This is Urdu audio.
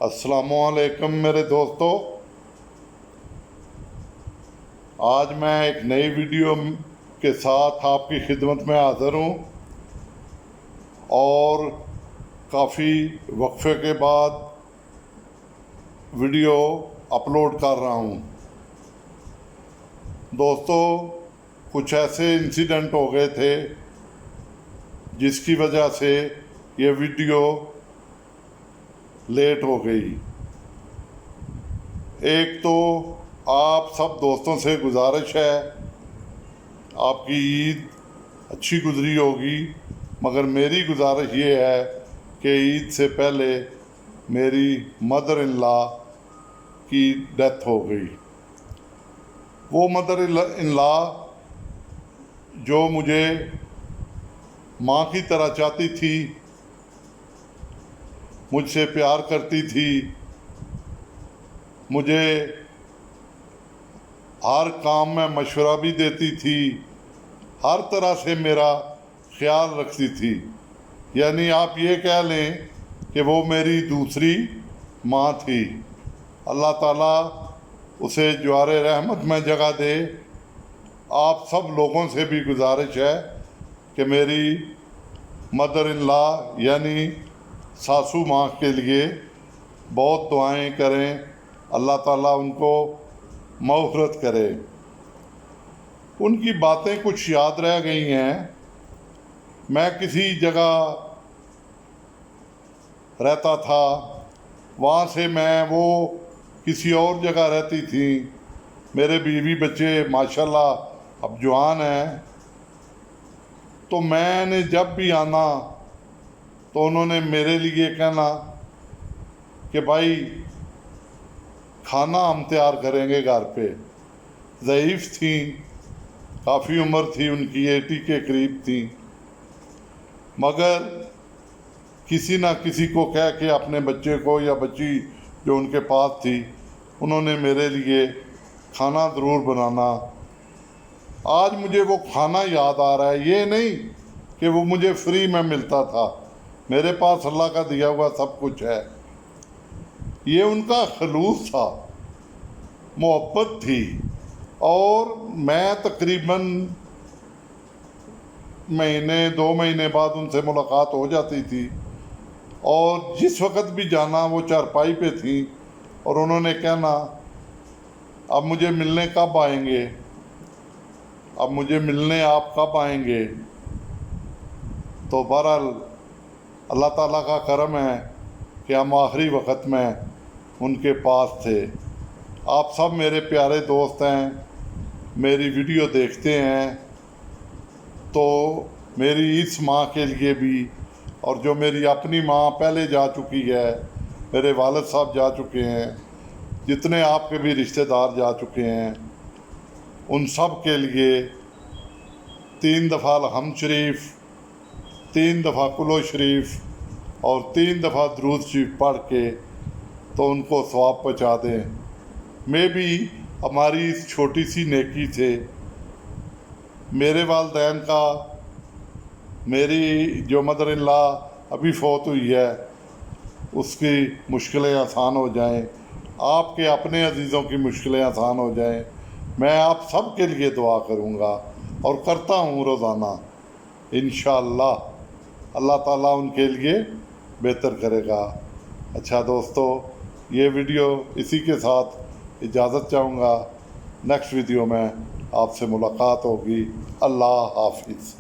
السلام علیکم میرے دوستو، آج میں ایک نئی ویڈیو کے ساتھ آپ کی خدمت میں حاضر ہوں اور کافی وقفے کے بعد ویڈیو اپلوڈ کر رہا ہوں۔ دوستو، کچھ ایسے انسیڈنٹ ہو گئے تھے جس کی وجہ سے یہ ویڈیو لیٹ ہو گئی۔ ایک تو آپ سب دوستوں سے گزارش ہے، آپ کی عید اچھی گزری ہوگی، مگر میری گزارش یہ ہے کہ عید سے پہلے میری مدر ان لا کی ڈیتھ ہو گئی۔ وہ مدر ان لا جو مجھے ماں کی طرح چاہتی تھی، مجھ سے پیار کرتی تھی، مجھے ہر کام میں مشورہ بھی دیتی تھی، ہر طرح سے میرا خیال رکھتی تھی۔ یعنی آپ یہ کہہ لیں کہ وہ میری دوسری ماں تھی۔ اللہ تعالیٰ اسے جوار رحمت میں جگہ دے۔ آپ سب لوگوں سے بھی گزارش ہے کہ میری مدر ان لا یعنی ساسو ماں کے لیے بہت دعائیں کریں، اللہ تعالیٰ ان کو مغفرت کرے۔ ان کی باتیں کچھ یاد رہ گئی ہیں۔ میں کسی جگہ رہتا تھا، وہاں سے وہ کسی اور جگہ رہتی تھی۔ میرے بیوی بچے ماشاءاللہ اب جوان ہیں، تو میں نے جب بھی آنا تو انہوں نے میرے لیے کہنا کہ بھائی کھانا ہم تیار کریں گے گھر پہ۔ ضعیف تھیں، کافی عمر تھی ان کی، 80 کے قریب تھیں، مگر کسی نہ کسی کو کہہ کے اپنے بچے کو یا بچی جو ان کے پاس تھی، انہوں نے میرے لیے کھانا ضرور بنانا۔ آج مجھے وہ کھانا یاد آ رہا ہے۔ یہ نہیں کہ وہ مجھے فری میں ملتا تھا، میرے پاس اللہ کا دیا ہوا سب کچھ ہے۔ یہ ان کا خلوص تھا، محبت تھی، اور میں تقریباً مہینے 2 مہینے بعد ان سے ملاقات ہو جاتی تھی، اور جس وقت بھی جانا وہ چارپائی پہ تھیں، اور انہوں نے کہنا اب مجھے ملنے کب آئیں گے، اب مجھے ملنے آپ کب آئیں گے۔ تو بہرحال اللہ تعالیٰ کا کرم ہے کہ ہم آخری وقت میں ان کے پاس تھے۔ آپ سب میرے پیارے دوست ہیں، میری ویڈیو دیکھتے ہیں، تو میری اس ماں کے لیے بھی، اور جو میری اپنی ماں پہلے جا چکی ہے، میرے والد صاحب جا چکے ہیں، جتنے آپ کے بھی رشتہ دار جا چکے ہیں، ان سب کے لیے 3 دفعہ الحمد شریف، 3 دفعہ کلو شریف اور 3 دفعہ درود شریف پڑھ کے تو ان کو ثواب پہنچا دیں۔ میں بھی ہماری اس چھوٹی سی نیکی سے میرے والدین کا، میری جو مدر ان لا ابھی فوت ہوئی ہے، اس کی مشکلیں آسان ہو جائیں، آپ کے اپنے عزیزوں کی مشکلیں آسان ہو جائیں۔ میں آپ سب کے لیے دعا کروں گا اور کرتا ہوں روزانہ۔ انشاءاللہ اللہ تعالیٰ ان کے لیے بہتر کرے گا۔ اچھا دوستو، یہ ویڈیو اسی کے ساتھ اجازت چاہوں گا۔ نیکسٹ ویڈیو میں آپ سے ملاقات ہوگی۔ اللہ حافظ۔